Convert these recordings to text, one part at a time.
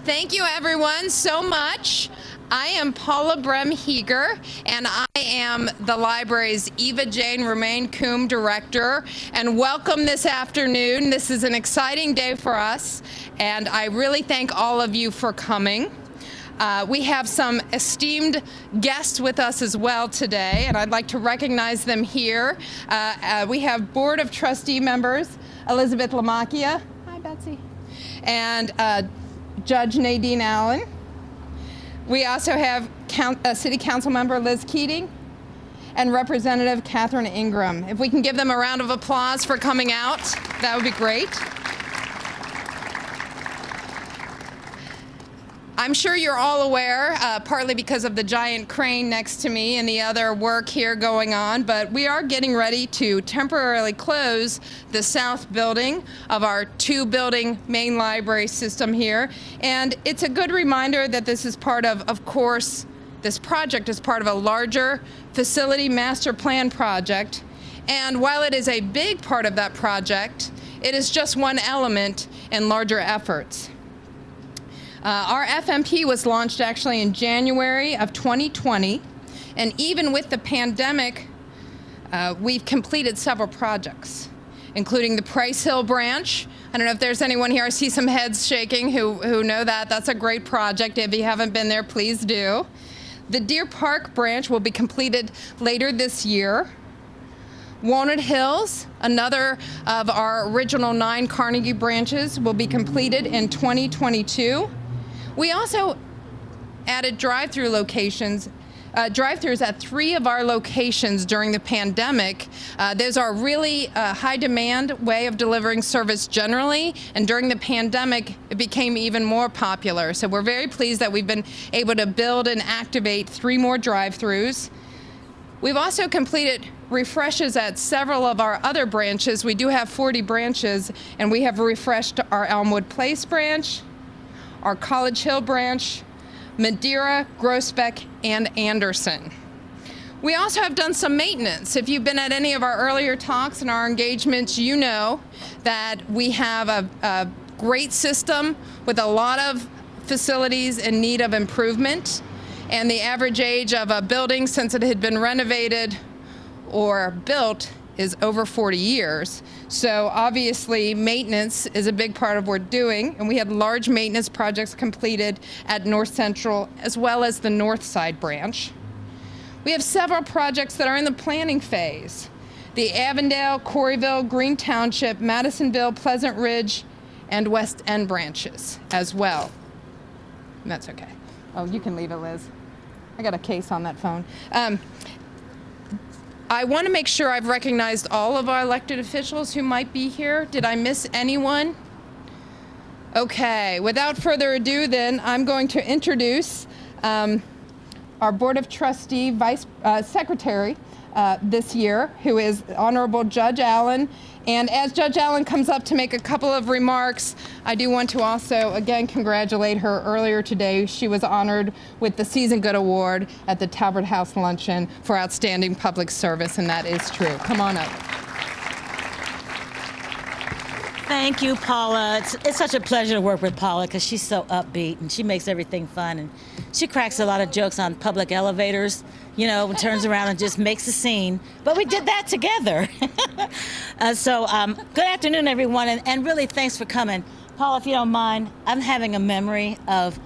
Thank you, everyone, so much. I am Paula Brehm-Heeger, and I am the library's Eva Jane Romaine Coombe Director. And welcome this afternoon. This is an exciting day for us, and I really thank all of you for coming. We have some esteemed guests with us as well today, and I'd like to recognize them here. We have Board of Trustee members Elizabeth Lamacchia. Hi, Betsy. And Judge Nadine L. We also have City Council member Liz Keating and Representative Catherine Ingram. If we can give them a round of applause for coming out, that would be great. I'm sure you're all aware, partly because of the giant crane next to me and the other work here going on, but we are getting ready to temporarily close the south building of our two-building main library system here. And it's a good reminder that this is part of course, this project is part of a larger facility master plan project. And while it is a big part of that project, it is just one element in larger efforts. Our FMP was launched actually in January of 2020, and even with the pandemic, we've completed several projects, including the Price Hill branch. I don't know if there's anyone here, I see some heads shaking who know that. That's a great project. If you haven't been there, please do. The Deer Park branch will be completed later this year. Walnut Hills, another of our original 9 Carnegie branches, will be completed in 2022. We also added drive-through locations, drive-throughs at 3 of our locations during the pandemic. Those are really a high-demand way of delivering service generally, and during the pandemic, it became even more popular. So we're very pleased that we've been able to build and activate 3 more drive-throughs. We've also completed refreshes at several of our other branches. We do have 40 branches, and we have refreshed our Elmwood Place branch, our College Hill branch, Madeira, Groesbeck, and Anderson. We also have done some maintenance. If you've been at any of our earlier talks and our engagements, you know that we have a great system with a lot of facilities in need of improvement, and the average age of a building since it had been renovated or built is over 40 years. So obviously maintenance is a big part of what we're doing, and we had large maintenance projects completed at North Central as well as the North Side branch. We have several projects that are in the planning phase. The Avondale, Corryville, Green Township, Madisonville, Pleasant Ridge, and West End branches as well. And that's okay. Oh, you can leave it, Liz. I got a case on that phone. I want to make sure I've recognized all of our elected officials who might be here. Did I miss anyone? Okay, without further ado then, I'm going to introduce our Board of Trustee Secretary this year, who is Honorable Judge Allen. And as Judge Allen comes up to make a couple of remarks, I do want to also, again, congratulate her. Earlier today, she was honored with the Season Good Award at the Talbot House Luncheon for outstanding public service, and that is true. Come on up. Thank you, Paula. It's such a pleasure to work with Paula because she's so upbeat and she makes everything fun, and she cracks a lot of jokes on public elevators, you know, and turns around and just makes a scene. But we did that together. Good afternoon, everyone, and really thanks for coming. Paula, if you don't mind, I'm having a memory of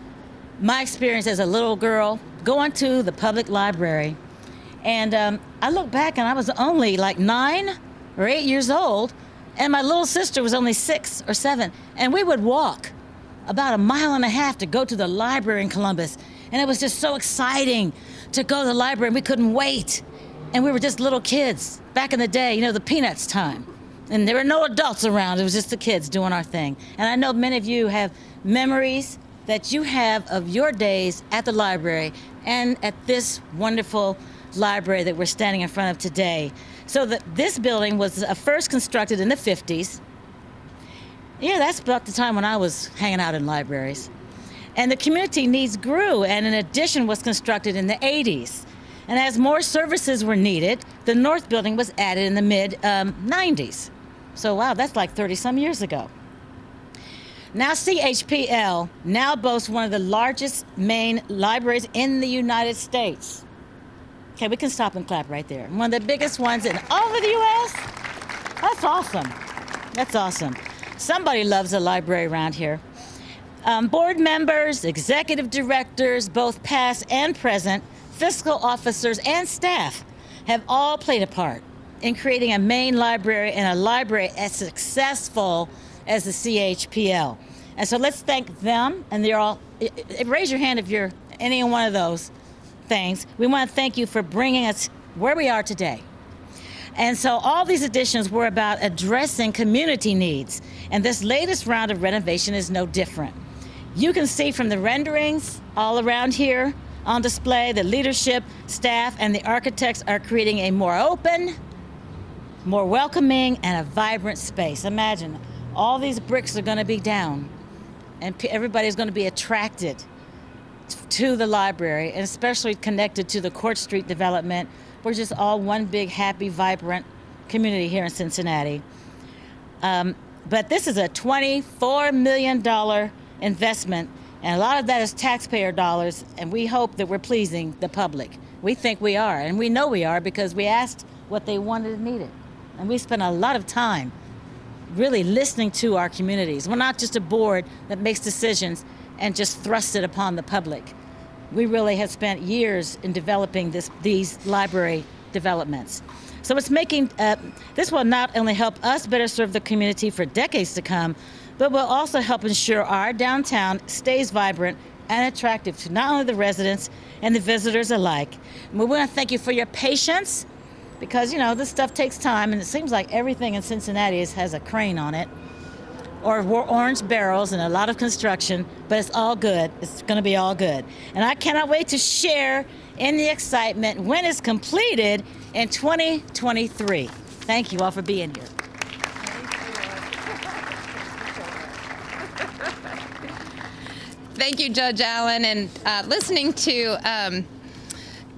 my experience as a little girl going to the public library. And I look back and I was only like 9 or 8 years old, and my little sister was only 6 or 7, and we would walk about 1.5 miles to go to the library in Columbus, and it was just so exciting to go to the library, and we couldn't wait, and we were just little kids. Back in the day, you know, the Peanuts time, and there were no adults around, it was just the kids doing our thing. And I know many of you have memories that you have of your days at the library and at this wonderful library that we're standing in front of today. So this building was first constructed in the 50s. Yeah, that's about the time when I was hanging out in libraries. And the community needs grew, and an addition was constructed in the 80s. And as more services were needed, the North Building was added in the mid-90s. So wow, that's like 30-some years ago. Now CHPL now boasts one of the largest main libraries in the United States. Okay, we can stop and clap right there. One of the biggest ones in all of the U.S. That's awesome. That's awesome. Somebody loves a library around here. Board members, executive directors, both past and present, fiscal officers, and staff have all played a part in creating a main library and a library as successful as the CHPL. And so let's thank them, and they're all, raise your hand if you're any one of those things. We want to thank you for bringing us where we are today. And so all these additions were about addressing community needs, and this latest round of renovation is no different. You can see from the renderings all around here on display, the leadership, staff, and the architects are creating a more open, more welcoming, and a vibrant space. Imagine, all these bricks are going to be down, and everybody's going to be attracted to the library, and especially connected to the Court Street development. We're just all one big, happy, vibrant community here in Cincinnati. But this is a $24 million investment, and a lot of that is taxpayer dollars, and we hope that we're pleasing the public. We think we are, and we know we are because we asked what they wanted and needed. And we spent a lot of time really listening to our communities. We're not just a board that makes decisions and just thrusts it upon the public. We really have spent years in developing these library developments. So it's making, this will not only help us better serve the community for decades to come, but will also help ensure our downtown stays vibrant and attractive to not only the residents and the visitors alike. And we want to thank you for your patience, because, you know, this stuff takes time, and it seems like everything in Cincinnati has a crane on it, or orange barrels and a lot of construction, but it's all good. It's going to be all good. And I cannot wait to share in the excitement when it's completed in 2023. Thank you all for being here. Thank you, Judge Allen. And listening to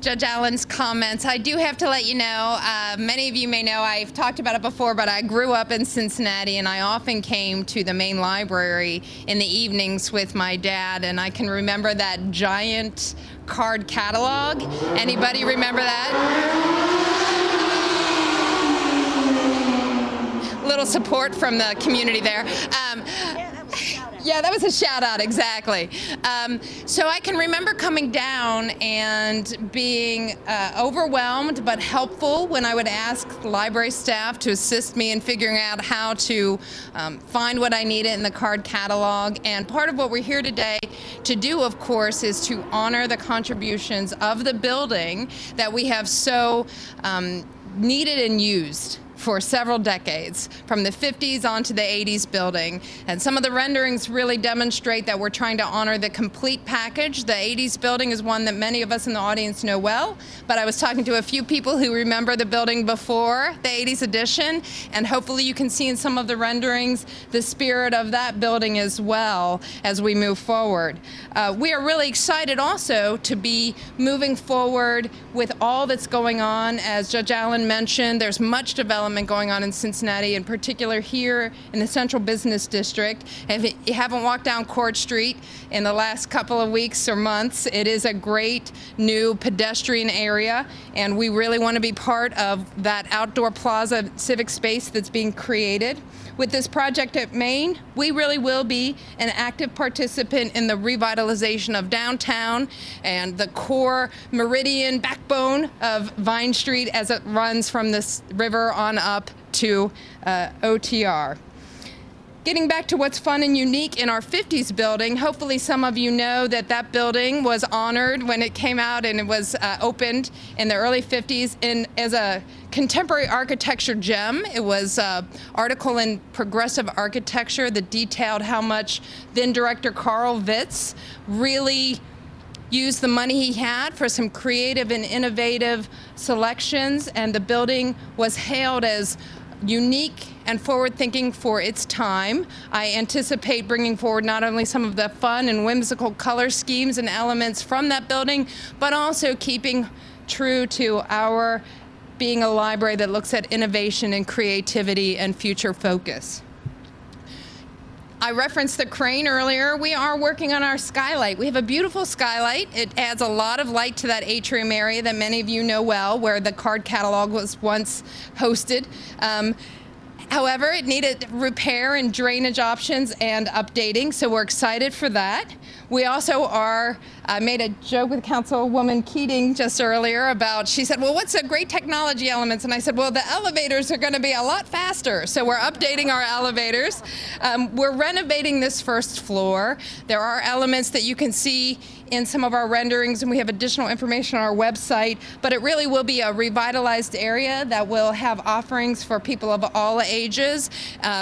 Judge Allen's comments, I do have to let you know, many of you may know I've talked about it before, but I grew up in Cincinnati, and I often came to the main library in the evenings with my dad, and I can remember that giant card catalog. Anybody remember that? Little support from the community there. Yeah, that was a shout out, exactly. So I can remember coming down and being overwhelmed but helpful when I would ask library staff to assist me in figuring out how to find what I needed in the card catalog. And part of what we're here today to do, of course, is to honor the contributions of the building that we have so needed and used for several decades, from the 50s onto the 80s building. And some of the renderings really demonstrate that we're trying to honor the complete package. The 80s building is one that many of us in the audience know well, but I was talking to a few people who remember the building before the 80s edition, and hopefully you can see in some of the renderings the spirit of that building as well as we move forward. We are really excited also to be moving forward with all that's going on. As Judge Allen mentioned, there's much development going on in Cincinnati, in particular here in the Central Business District. And if you haven't walked down Court Street in the last couple of weeks or months, it is a great new pedestrian area, and we really want to be part of that outdoor plaza civic space that's being created. With this project at Main, we really will be an active participant in the revitalization of downtown and the core meridian backbone of Vine Street as it runs from this river on up to OTR. Getting back to what's fun and unique in our 50s building, hopefully some of you know that that building was honored when it came out and it was opened in the early 50s as a contemporary architecture gem. It was an article in Progressive Architecture that detailed how much then director Carl Witz really used the money he had for some creative and innovative selections, and the building was hailed as unique and forward-thinking for its time. I anticipate bringing forward not only some of the fun and whimsical color schemes and elements from that building, but also keeping true to our being a library that looks at innovation and creativity and future focus. I referenced the crane earlier. We are working on our skylight. We have a beautiful skylight. It adds a lot of light to that atrium area that many of you know well, where the card catalog was once hosted. However, it needed repair and drainage options and updating, so we're excited for that. We also I made a joke with Councilwoman Keating just earlier about, she said, well, what's the great technology elements? And I said, well, the elevators are going to be a lot faster, so we're updating our elevators. We're renovating this first floor. There are elements that you can see in some of our renderings, and we have additional information on our website, but it really will be a revitalized area that will have offerings for people of all ages.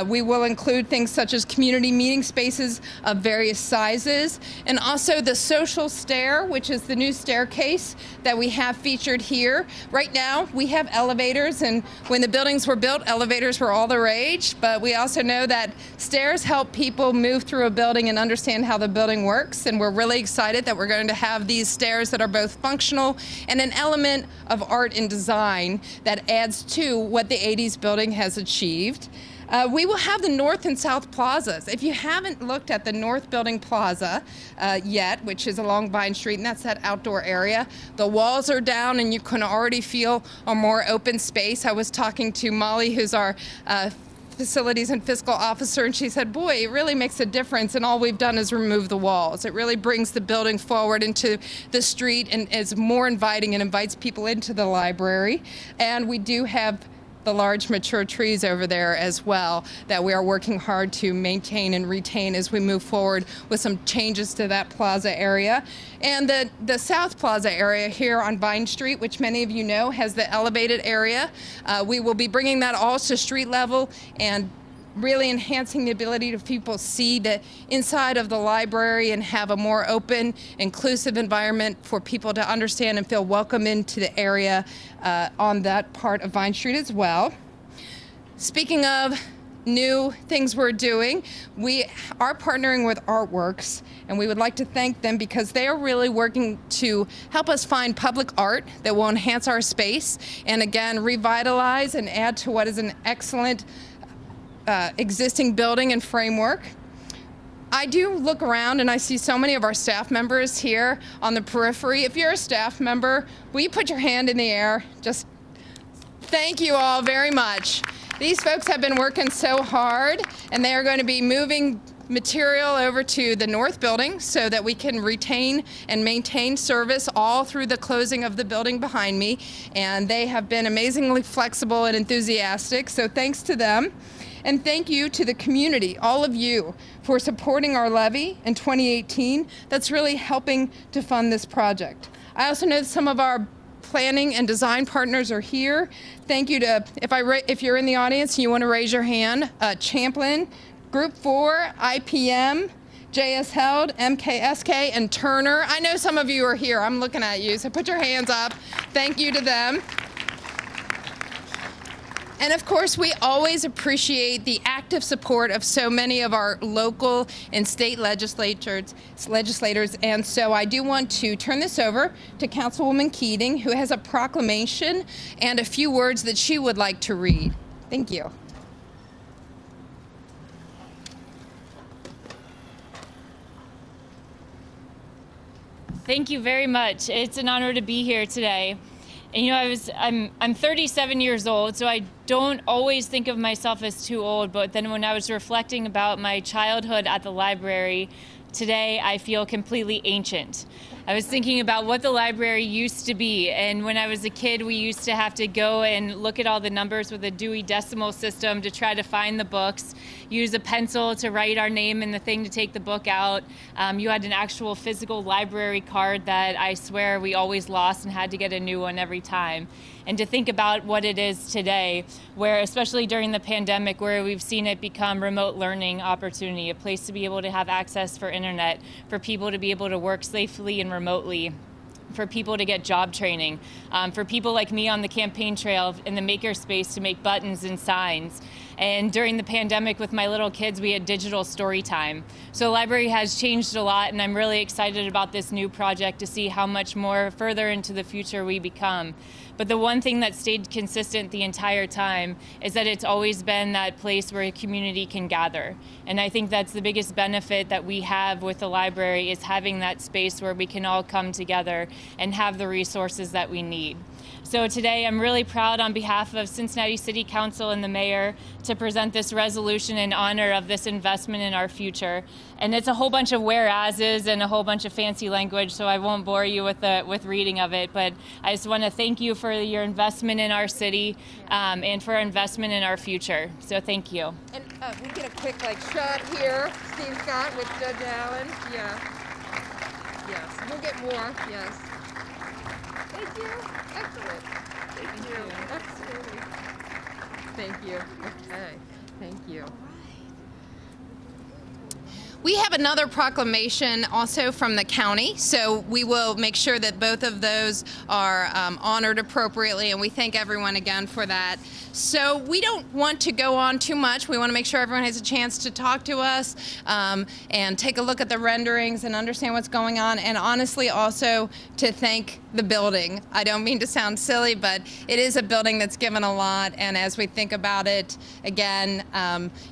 We will include things such as community meeting spaces of various sizes, and also the social stair, which is the new staircase that we have featured here. Right now, we have elevators, and when the buildings were built, elevators were all the rage, but we also know that stairs help people move through a building and understand how the building works, and we're really excited that we're going to have these stairs that are both functional and an element of art and design that adds to what the 80s building has achieved. We will have the north and south plazas. If you haven't looked at the north building plaza yet, which is along Vine Street, and that's that outdoor area, the walls are down and you can already feel a more open space. I was talking to Molly, who's our facilities and fiscal officer, and she said, boy, it really makes a difference, and all we've done is remove the walls. It really brings the building forward into the street and is more inviting and invites people into the library. And we do have the large mature trees over there as well that we are working hard to maintain and retain as we move forward with some changes to that plaza area. And the South Plaza area here on Vine Street, which many of you know has the elevated area, we will be bringing that all to street level and really enhancing the ability to people see the inside of the library and have a more open, inclusive environment for people to understand and feel welcome into the area on that part of Vine Street as well. Speaking of new things we're doing, we are partnering with Artworks, and we would like to thank them because they are really working to help us find public art that will enhance our space and again revitalize and add to what is an excellent existing building and framework. I do look around and I see so many of our staff members here on the periphery. If you're a staff member, will you put your hand in the air? Just thank you all very much. These folks have been working so hard, and they are going to be moving material over to the north building so that we can retain and maintain service all through the closing of the building behind me. And they have been amazingly flexible and enthusiastic, so thanks to them. And thank you to the community, all of you, for supporting our levy in 2018. That's really helping to fund this project. I also know that some of our planning and design partners are here. Thank you to, if you're in the audience and you want to raise your hand, Champlin, Group 4, IPM, JS Held, MKSK, and Turner. I know some of you are here. I'm looking at you, so put your hands up. Thank you to them. And of course, we always appreciate the active support of so many of our local and state legislators. And so I do want to turn this over to Councilwoman Keating, who has a proclamation and a few words that she would like to read. Thank you. Thank you very much. It's an honor to be here today. And you know, I'm 37 years old, so I don't always think of myself as too old, but then when I was reflecting about my childhood at the library, today I feel completely ancient. I was thinking about what the library used to be, and when I was a kid, we used to have to go and look at all the numbers with a Dewey Decimal System to try to find the books, use a pencil to write our name in the thing to take the book out. You had an actual physical library card that I swear we always lost and had to get a new one every time. And to think about what it is today, where especially during the pandemic, where we've seen it become remote learning opportunity, a place to be able to have access for internet, for people to be able to work safely and remotely, for people to get job training, for people like me on the campaign trail in the makerspace to make buttons and signs. And during the pandemic with my little kids, we had digital story time. So the library has changed a lot, and I'm really excited about this new project to see how much more further into the future we become. But the one thing that stayed consistent the entire time is that it's always been that place where a community can gather. And I think that's the biggest benefit that we have with the library, is having that space where we can all come together and have the resources that we need. So today I'm really proud on behalf of Cincinnati City Council and the mayor to present this resolution in honor of this investment in our future. And it's a whole bunch of whereases and a whole bunch of fancy language, so I won't bore you with reading of it, but I just want to thank you for your investment in our city and for investment in our future. So thank you. And we get a quick shot here, Steve Scott with Judge Allen. Yeah. Yes. We'll get more. Yes. Thank you. Excellent. Thank you. Absolutely. Thank you. Okay. Thank you. We have another proclamation also from the county, so we will make sure that both of those are honored appropriately, and we thank everyone again for that. So we don't want to go on too much. We want to make sure everyone has a chance to talk to us and take a look at the renderings and understand what's going on, and honestly also to thank the building. I don't mean to sound silly, but it is a building that's given a lot, and as we think about it, again,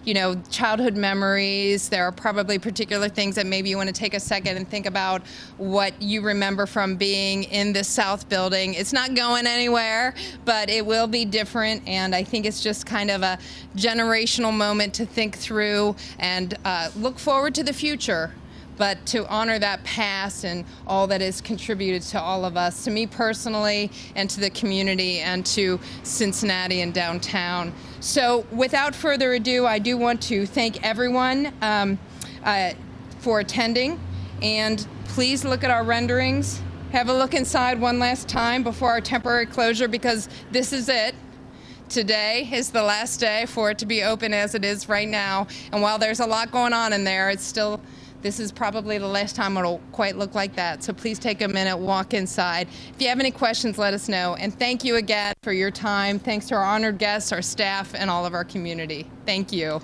you know, childhood memories, there are probably particular things that maybe you want to take a second and think about what you remember from being in this South building. It's not going anywhere, but it will be different, and I think it's just kind of a generational moment to think through and look forward to the future, but to honor that past and all that is contributed to all of us, to me personally, and to the community, and to Cincinnati and downtown. So without further ado, I do want to thank everyone for attending, and please look at our renderings. Have a look inside one last time before our temporary closure, because this is it. Today is the last day for it to be open as it is right now, and while there's a lot going on in there, it's still, this is probably the last time it'll quite look like that. So please take a minute, walk inside. If you have any questions, let us know. And thank you again for your time. Thanks to our honored guests, our staff, and all of our community. Thank you.